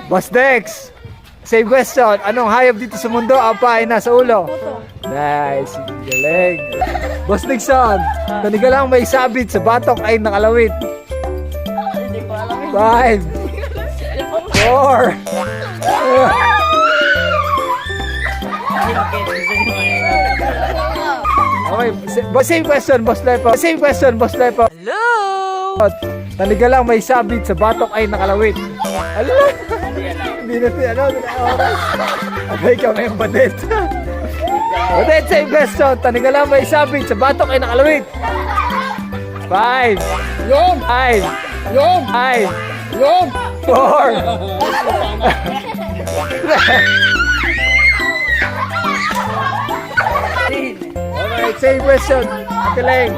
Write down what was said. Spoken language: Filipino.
Boss Dex, same question. Anong hayop dito sa mundo ang paa ay nasa ulo? Nice, galing. Boss Nixon, taniga lang may sabit sa batok ay nakalawit. Hindi ko alam. 5, 4. Okay, same question, Boss Lepo. Same question, Boss Lepo. Hello! Taniga lang may sabit sa batok ay nakalawit. Hello? Hindi natin oras. Abay kami yung badet. Badet, same question. Taniga lang may sabit sa batok ay nakalawit. 5. Yung! 5. Yung! 5. Yung! 4. Okay, same question. Ate Leng.